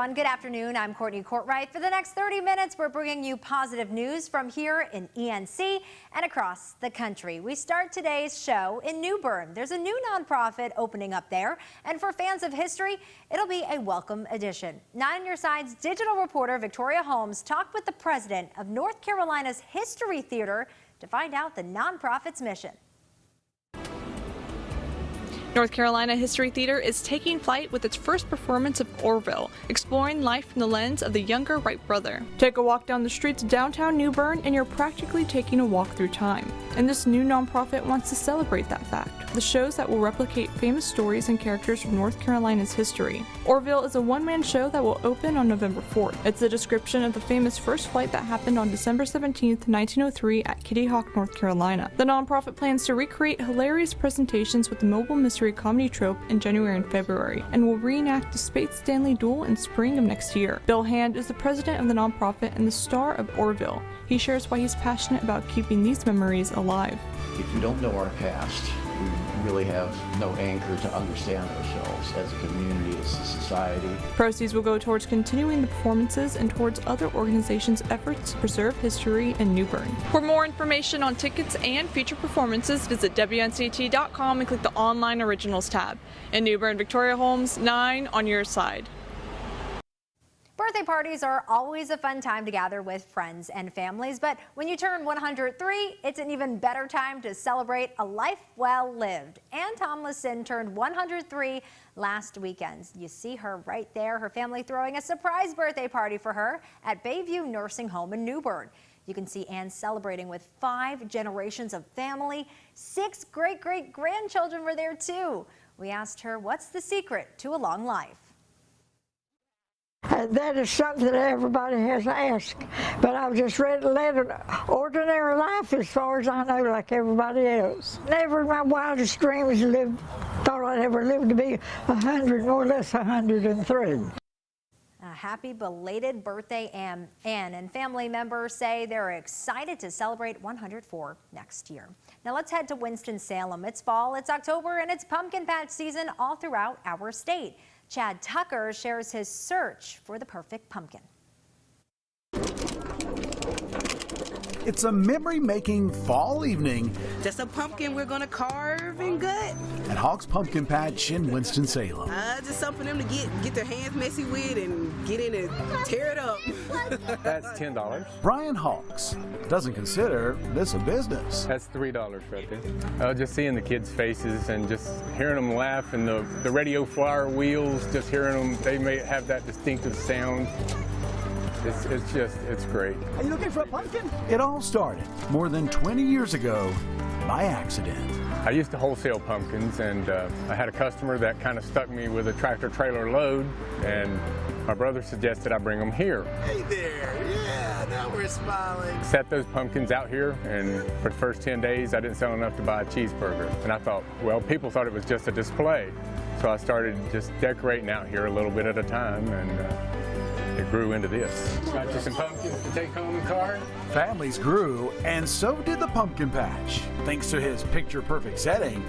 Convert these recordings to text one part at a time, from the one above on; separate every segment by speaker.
Speaker 1: everyone. Good afternoon. I'm Courtney Courtwright. For the next 30 minutes, we're bringing you positive news from here in ENC and across the country. We start today's show in New Bern. There's a new nonprofit opening up there, and for fans of history, it'll be a welcome addition. 9 on Your Side's digital reporter Victoria Holmes talked with the president of North Carolina's History Theater to find out the nonprofit's mission.
Speaker 2: North Carolina History Theater is taking flight with its first performance of Orville, exploring life from the lens of the younger Wright brother. Take a walk down the streets of downtown New Bern and you're practically taking a walk through time. And this new nonprofit wants to celebrate that fact. The shows that will replicate famous stories and characters from North Carolina's history. Orville is a one-man show that will open on November 4th. It's a description of the famous first flight that happened on December 17th, 1903 at Kitty Hawk, North Carolina. The nonprofit plans to recreate hilarious presentations with the mobile mystery comedy trope in January and February, and will reenact the Spade-Stanley duel in spring of next year. Bill Hand is the president of the nonprofit and the star of Orville. He shares why he's passionate about keeping these memories alive.
Speaker 3: If we don't know our past, we really have no anchor to understand ourselves as a community, as a society.
Speaker 2: Proceeds will go towards continuing the performances and towards other organizations' efforts to preserve history in New Bern. For more information on tickets and future performances, visit WNCT.com and click the Online Originals tab. In New Bern, Victoria Holmes, 9 on Your Side.
Speaker 1: Birthday parties are always a fun time to gather with friends and families, but when you turn 103, it's an even better time to celebrate a life well lived. Ann Tomlinson turned 103 last weekend. You see her right there, her family throwing a surprise birthday party for her at Bayview Nursing Home in New Bern. You can see Ann celebrating with 5 generations of family. 6 great-great-grandchildren were there too. We asked her what's the secret to a long life.
Speaker 4: That is something that everybody has asked, but I've just led an ordinary life as far as I know, like everybody else. Never in my wildest dreams thought I'd ever live to be 100, more or less 103.
Speaker 1: A happy belated birthday, Ann, and family members say they're excited to celebrate 104 next year. Now let's head to Winston-Salem. It's fall, it's October, and it's pumpkin patch season all throughout our state. Chad Tucker shares his search for the perfect pumpkin.
Speaker 5: It's a memory-making fall evening.
Speaker 6: Just a pumpkin we're gonna carve and gut.
Speaker 5: At Hawk's Pumpkin Patch in Winston-Salem.
Speaker 6: Just something for them to get their hands messy with and get in and tear it up.
Speaker 7: That's $10.
Speaker 5: Brian Hawks doesn't consider this a business.
Speaker 7: That's $3 right there. Just seeing the kids' faces and just hearing them laugh, and the radio flyer wheels, just hearing them, they may have that distinctive sound. It's great.
Speaker 5: Are you looking for a pumpkin? It all started more than 20 years ago by accident.
Speaker 7: I used to wholesale pumpkins, and I had a customer that kind of stuck me with a tractor-trailer load, and my brother suggested I bring them here.
Speaker 8: Hey there, yeah, now we're smiling.
Speaker 7: Set those pumpkins out here, and for the first 10 days, I didn't sell enough to buy a cheeseburger. And I thought, well, people thought it was just a display. So I started just decorating out here a little bit at a time, and it grew into this. Got you some pumpkins to take home in the car.
Speaker 5: Families grew, and so did the pumpkin patch, thanks to his picture-perfect setting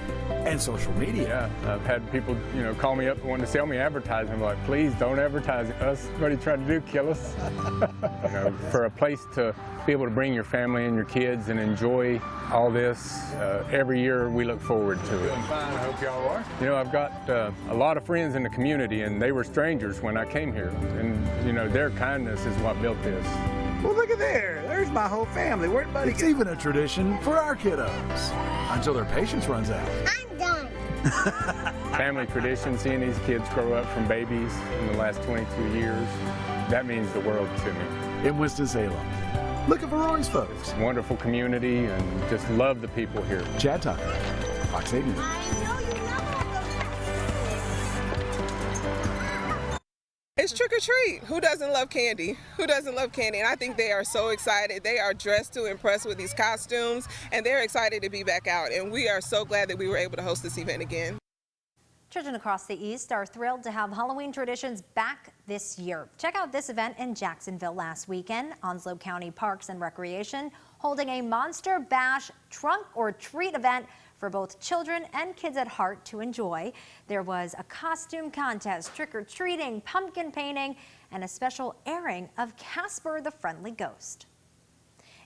Speaker 5: and social media.
Speaker 7: Yeah, I've had people, call me up and want to sell me advertising. I'm like, please don't advertise us. What are you trying to do? Kill us? For a place to be able to bring your family and your kids and enjoy all this, every year we look forward to it.
Speaker 8: Doing fine, I hope y'all are.
Speaker 7: I've got a lot of friends in the community, and they were strangers when I came here. And, their kindness is what built this.
Speaker 8: Well, look at there. There's my whole family. Where'd Buddy
Speaker 5: It's
Speaker 8: go?
Speaker 5: even a tradition for our kiddos, until their patience runs out.
Speaker 9: I'm done.
Speaker 7: Family tradition, seeing these kids grow up from babies in the last 22 years, that means the world to me.
Speaker 5: In Winston-Salem, looking for Roy's folks.
Speaker 7: Wonderful community, and just love the people here.
Speaker 5: Chad Tucker, Fox 8 News.
Speaker 10: It's trick or treat. Who doesn't love candy? Who doesn't love candy? And I think they are so excited. They are dressed to impress with these costumes, and they're excited to be back out. And we are so glad that we were able to host this event again.
Speaker 1: Children across the East are thrilled to have Halloween traditions back this year. Check out this event in Jacksonville last weekend. Onslow County Parks and Recreation holding a Monster Bash trunk or treat event for both children and kids at heart to enjoy. There was a costume contest, trick-or-treating, pumpkin painting, and a special airing of Casper the Friendly Ghost.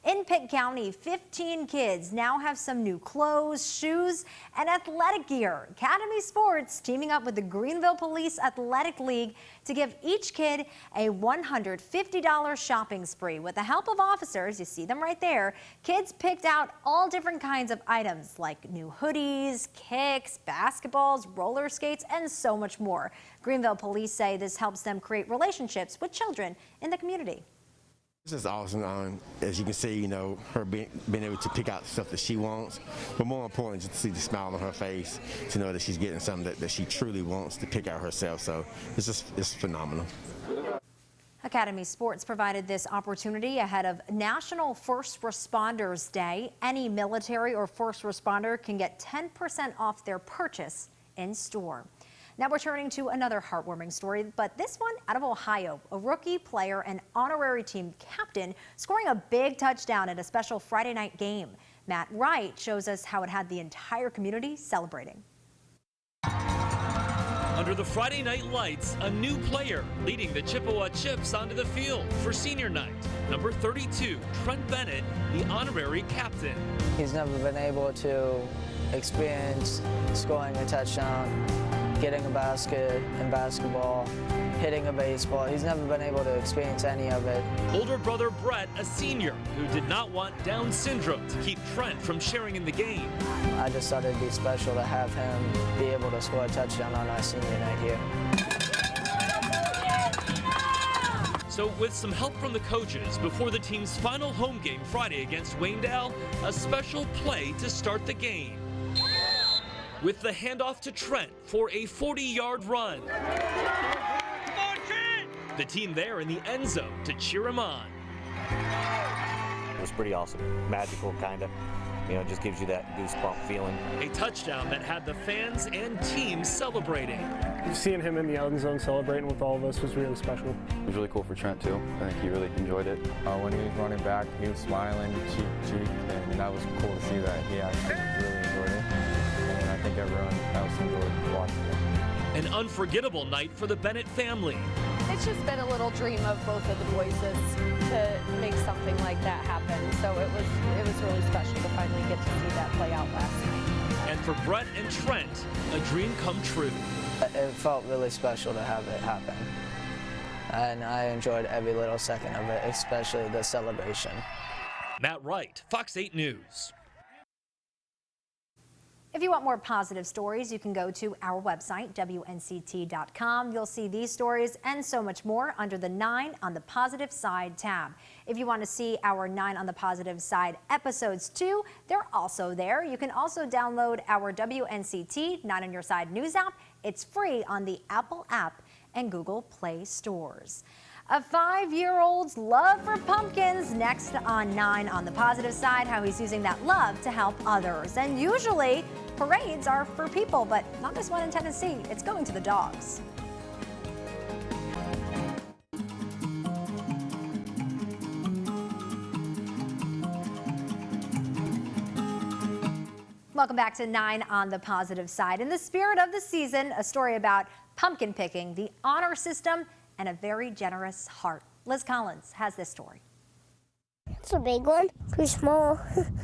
Speaker 1: In Pitt County, 15 kids now have some new clothes, shoes, and athletic gear. Academy Sports teaming up with the Greenville Police Athletic League to give each kid a $150 shopping spree. With the help of officers, you see them right there, kids picked out all different kinds of items like new hoodies, kicks, basketballs, roller skates, and so much more. Greenville Police say this helps them create relationships with children in the community.
Speaker 9: This is awesome. As you can see, her being able to pick out the stuff that she wants, but more importantly, just to see the smile on her face, to know that she's getting something that she truly wants to pick out herself. So it's phenomenal.
Speaker 1: Academy Sports provided this opportunity ahead of National First Responders Day. Any military or first responder can get 10% off their purchase in store. Now we're turning to another heartwarming story, but this one out of Ohio. A rookie player and honorary team captain scoring a big touchdown at a special Friday night game. Matt Wright shows us how it had the entire community celebrating.
Speaker 11: Under the Friday night lights, a new player leading the Chippewa Chips onto the field for senior night. Number 32, Trent Bennett, the honorary captain.
Speaker 12: He's never been able to experience scoring a touchdown, getting a basket in basketball, hitting a baseball. He's never been able to experience any of it.
Speaker 11: Older brother Brett, a senior, who did not want Down syndrome to keep Trent from sharing in the game.
Speaker 12: I just thought it'd be special to have him be able to score a touchdown on our senior night here.
Speaker 11: So with some help from the coaches before the team's final home game Friday against Waynedale, a special play to start the game. With the handoff to Trent for a 40-yard run. The team there in the end zone to cheer him on.
Speaker 13: It was pretty awesome, magical kind of. Just gives you that goosebump feeling.
Speaker 11: A touchdown that had the fans and team celebrating.
Speaker 14: Seeing him in the end zone celebrating with all of us was really special.
Speaker 15: It was really cool for Trent too. I think he really enjoyed it. When he was running back, he was smiling cheek to cheek, and that was cool to see that he actually really enjoyed it. And I think everyone else enjoyed watching it.
Speaker 11: An unforgettable night for the Bennett family.
Speaker 16: It's just been a little dream of both of the boys to make something like that happen. So it was really special to finally get to see that play out last night.
Speaker 11: And for Brett and Trent, a dream come true.
Speaker 12: It felt really special to have it happen. And I enjoyed every little second of it, especially the celebration.
Speaker 11: Matt Wright, Fox 8 News.
Speaker 1: If you want more positive stories, you can go to our website, WNCT.com. You'll see these stories and so much more under the 9 on the Positive Side tab. If you want to see our 9 on the Positive Side episodes too, they're also there. You can also download our WNCT 9 on Your Side news app. It's free on the Apple app and Google Play stores. A 5-year-old's love for pumpkins. Next on 9 on the Positive Side, how he's using that love to help others. And usually parades are for people, but not this one in Tennessee. It's going to the dogs. Welcome back to 9 on the Positive Side. In the spirit of the season, a story about pumpkin picking, the honor system, and a very generous heart. Liz Collins has this story.
Speaker 17: It's a big one. Too small.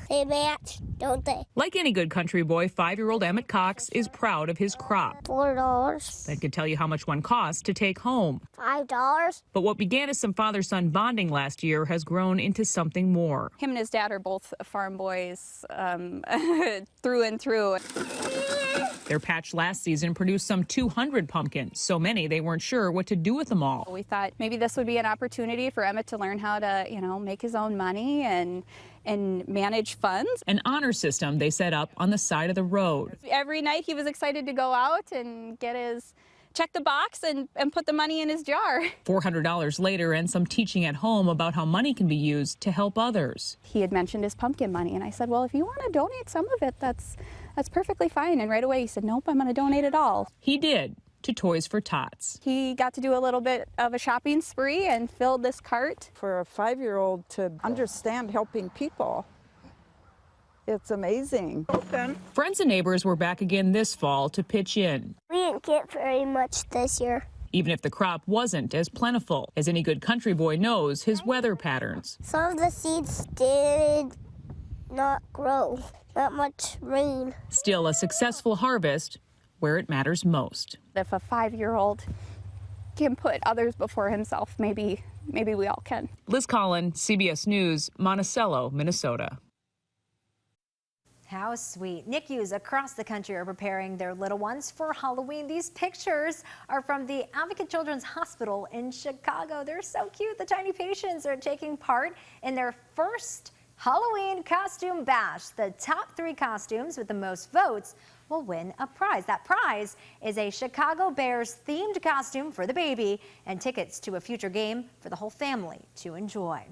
Speaker 17: They match, don't they?
Speaker 18: Like any good country boy, 5-year-old Emmett Cox is proud of his crop.
Speaker 17: $4.
Speaker 18: That could tell you how much one costs to take home.
Speaker 17: $5.
Speaker 18: But what began as some father-son bonding last year has grown into something more.
Speaker 16: Him and his dad are both farm boys through and through.
Speaker 18: Their patch last season produced some 200 pumpkins, so many they weren't sure what to do with them all.
Speaker 16: We thought maybe this would be an opportunity for Emmett to learn how to, make his own money and manage funds.
Speaker 18: An honor system they set up on the side of the road.
Speaker 16: Every night he was excited to go out and check the box and put the money in his jar.
Speaker 18: $400 later and some teaching at home about how money can be used to help others.
Speaker 16: He had mentioned his pumpkin money, and I said, well, if you want to donate some of it, that's perfectly fine. And right away he said, nope, I'm going to donate it all.
Speaker 18: He did, to Toys for Tots.
Speaker 16: He got to do a little bit of a shopping spree and filled this cart.
Speaker 19: For a 5-year-old to understand helping people, it's amazing.
Speaker 18: Friends and neighbors were back again this fall to pitch in.
Speaker 17: We didn't get very much this year.
Speaker 18: even if the crop wasn't as plentiful. As any good country boy knows his weather patterns.
Speaker 17: Some of the seeds did not grow. Not much rain.
Speaker 18: Still a successful harvest where it matters most.
Speaker 20: If a 5-year-old can put others before himself, maybe we all can.
Speaker 18: Liz Collin, CBS News, Monticello, Minnesota.
Speaker 1: How sweet. NICUs across the country are preparing their little ones for Halloween. These pictures are from the Advocate Children's Hospital in Chicago. They're so cute. The tiny patients are taking part in their first Halloween costume bash. The top 3 costumes with the most votes will win a prize. That prize is a Chicago Bears themed costume for the baby and tickets to a future game for the whole family to enjoy.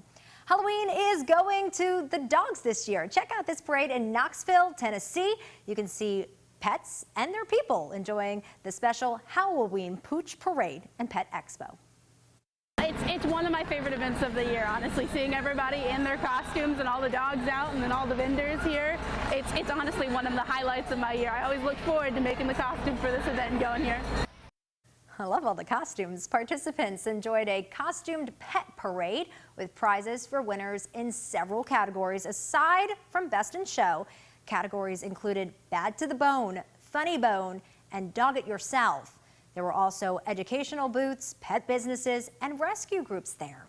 Speaker 1: Halloween is going to the dogs this year. Check out this parade in Knoxville, Tennessee. You can see pets and their people enjoying the special Halloween Pooch Parade and Pet Expo.
Speaker 20: It's one of my favorite events of the year, honestly, seeing everybody in their costumes and all the dogs out and then all the vendors here. It's honestly one of the highlights of my year. I always look forward to making the costume for this event and going here.
Speaker 1: I love all the costumes. Participants enjoyed a costumed pet parade with prizes for winners in several categories. Aside from Best in Show, categories included Bad to the Bone, Funny Bone, and Dog It Yourself. There were also educational booths, pet businesses, and rescue groups there.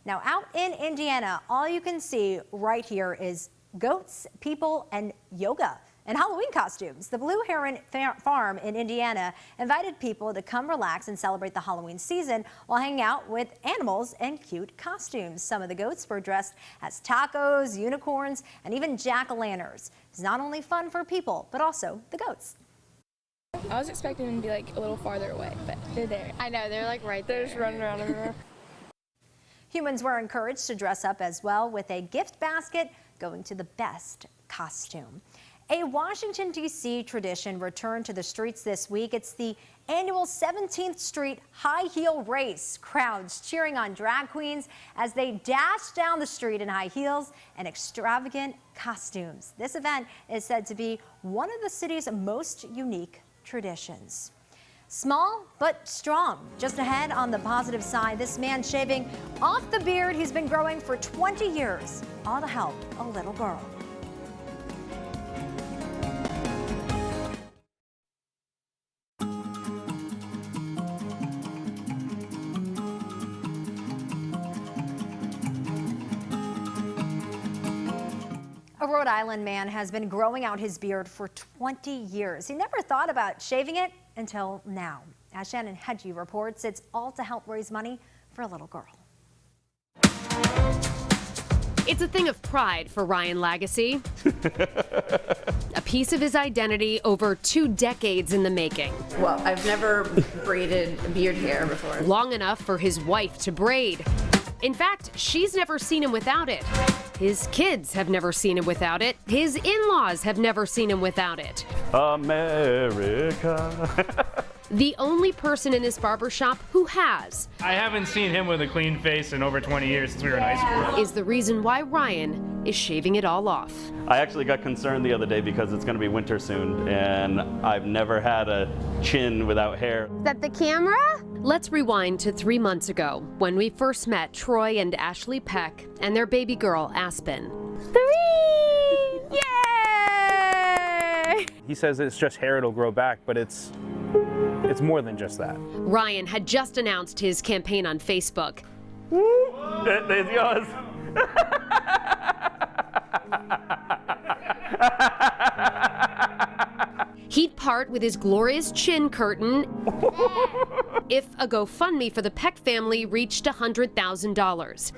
Speaker 1: Now, out in Indiana, all you can see right here is goats, people, and yoga and Halloween costumes. The Blue Heron Farm in Indiana invited people to come relax and celebrate the Halloween season while hanging out with animals in cute costumes. Some of the goats were dressed as tacos, unicorns, and even jack-o'-lanterns. It's not only fun for people, but also the goats.
Speaker 21: I was expecting them to be like a little farther away, but they're there.
Speaker 16: I know, they're like right there.
Speaker 21: They're just running around everywhere.
Speaker 1: Humans were encouraged to dress up as well with a gift basket going to the best costume. A Washington, D.C. tradition returned to the streets this week. It's the annual 17th Street High Heel Race. Crowds cheering on drag queens as they dash down the street in high heels and extravagant costumes. This event is said to be one of the city's most unique traditions. Small but strong. Just ahead on the positive side, this man shaving off the beard he's been growing for 20 years, all to help a little girl. A Rhode Island man has been growing out his beard for 20 years. He never thought about shaving it until now. As Shannon Hedgie reports, it's all to help raise money for a little girl.
Speaker 22: It's a thing of pride for Ryan Lagasse. A piece of his identity over 2 decades in the making.
Speaker 23: Well, I've never braided beard hair before.
Speaker 22: Long enough for his wife to braid. In fact, she's never seen him without it. His kids have never seen him without it. His in-laws have never seen him without it.
Speaker 24: America.
Speaker 22: The only person in this barbershop who has.
Speaker 24: I haven't seen him with a clean face in over 20 years since we were in high school.
Speaker 22: Is the reason why Ryan is shaving it all off.
Speaker 24: I actually got concerned the other day because it's going to be winter soon, and I've never had a chin without hair.
Speaker 22: Is that the camera? Let's rewind to 3 months ago when we first met Troy and Ashley Peck and their baby girl, Aspen.
Speaker 21: 3! Yay!
Speaker 24: He says it's just hair, it'll grow back, but it's more than just that.
Speaker 22: Ryan had just announced his campaign on Facebook.
Speaker 24: There's yours.
Speaker 22: He'd part with his glorious chin curtain if a GoFundMe for the Peck family reached $100,000.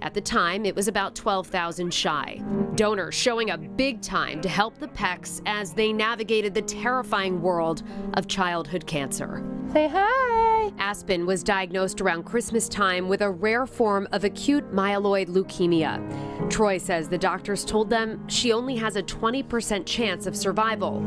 Speaker 22: At the time, it was about $12,000 shy. Donors showing up big time to help the Pecks as they navigated the terrifying world of childhood cancer.
Speaker 21: Say hi!
Speaker 22: Aspen was diagnosed around Christmas time with a rare form of acute myeloid leukemia. Troy says the doctors told them she only has a 20% chance of survival.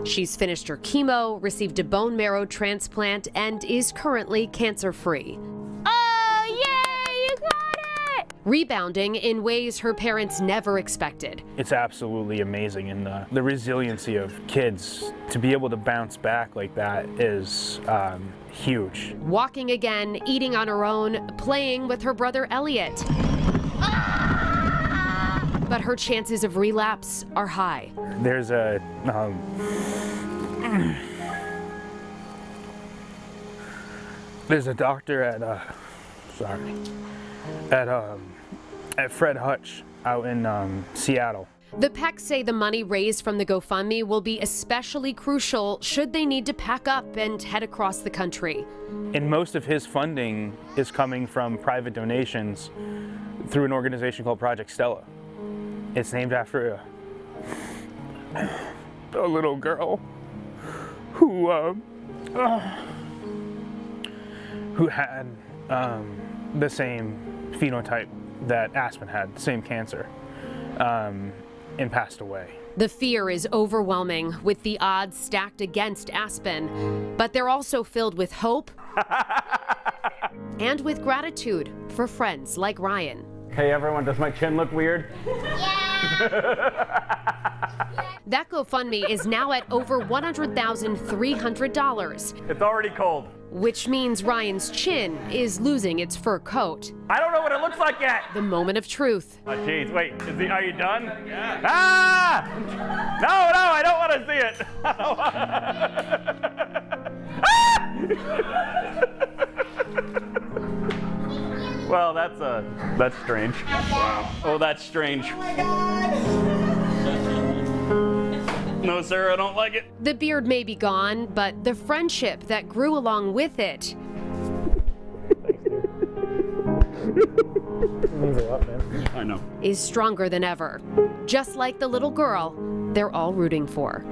Speaker 22: She's finished her chemo, received a bone marrow transplant, and is currently cancer-free.
Speaker 21: Oh, yay! You got it!
Speaker 22: rebounding in ways her parents never expected.
Speaker 14: It's absolutely amazing, and the resiliency of kids to be able to bounce back like that is huge.
Speaker 22: Walking again, eating on her own, playing with her brother Elliot. But her chances of relapse are high.
Speaker 14: There's a doctor at Fred Hutch out in Seattle.
Speaker 22: The Pecks say the money raised from the GoFundMe will be especially crucial should they need to pack up and head across the country.
Speaker 14: And most of his funding is coming from private donations through an organization called Project Stella. It's named after a little girl who had the same phenotype that Aspen had, same cancer, and passed away.
Speaker 22: The fear is overwhelming, with the odds stacked against Aspen, but they're also filled with hope and with gratitude for friends like Ryan.
Speaker 24: Hey everyone, does my chin look weird?
Speaker 22: That GoFundMe is now at over $100,300.
Speaker 24: It's already cold.
Speaker 22: Which means Ryan's chin is losing its fur coat.
Speaker 24: I don't know what it looks like yet.
Speaker 22: The moment of truth.
Speaker 24: Oh jeez, wait, are you done? Yeah. Ah! No, I don't want to see it. Well, that's strange. Wow. Oh, that's strange. No, sir, I don't like it.
Speaker 22: The beard may be gone, but the friendship that grew along with it
Speaker 14: means a lot, man.
Speaker 24: I know.
Speaker 22: is stronger than ever. Just like the little girl they're all rooting for.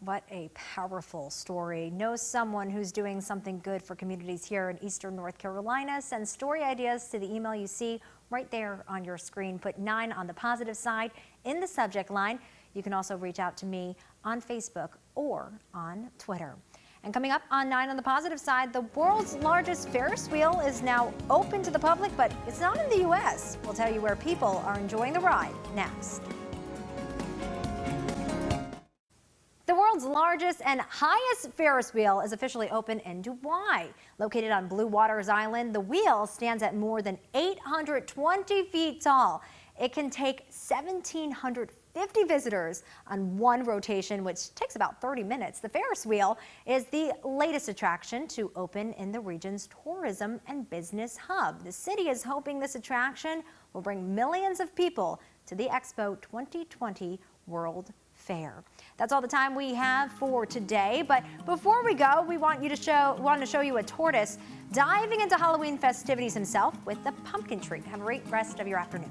Speaker 1: What a powerful story. Know someone who's doing something good for communities here in Eastern North Carolina? Send story ideas to the email you see right there on your screen. Put 9 on the positive side in the subject line. You can also reach out to me on Facebook or on Twitter. And coming up on 9 on the positive side, the world's largest Ferris wheel is now open to the public, but it's not in the U.S. We'll tell you where people are enjoying the ride next. The world's largest and highest Ferris wheel is officially open in Dubai. Located on Blue Waters Island, the wheel stands at more than 820 feet tall. It can take 1,750 visitors on one rotation, which takes about 30 minutes. The Ferris wheel is the latest attraction to open in the region's tourism and business hub. The city is hoping this attraction will bring millions of people to the Expo 2020 World Fair. That's all the time we have for today, but before we go, we want to show you a tortoise diving into Halloween festivities himself with the pumpkin tree. Have a great rest of your afternoon.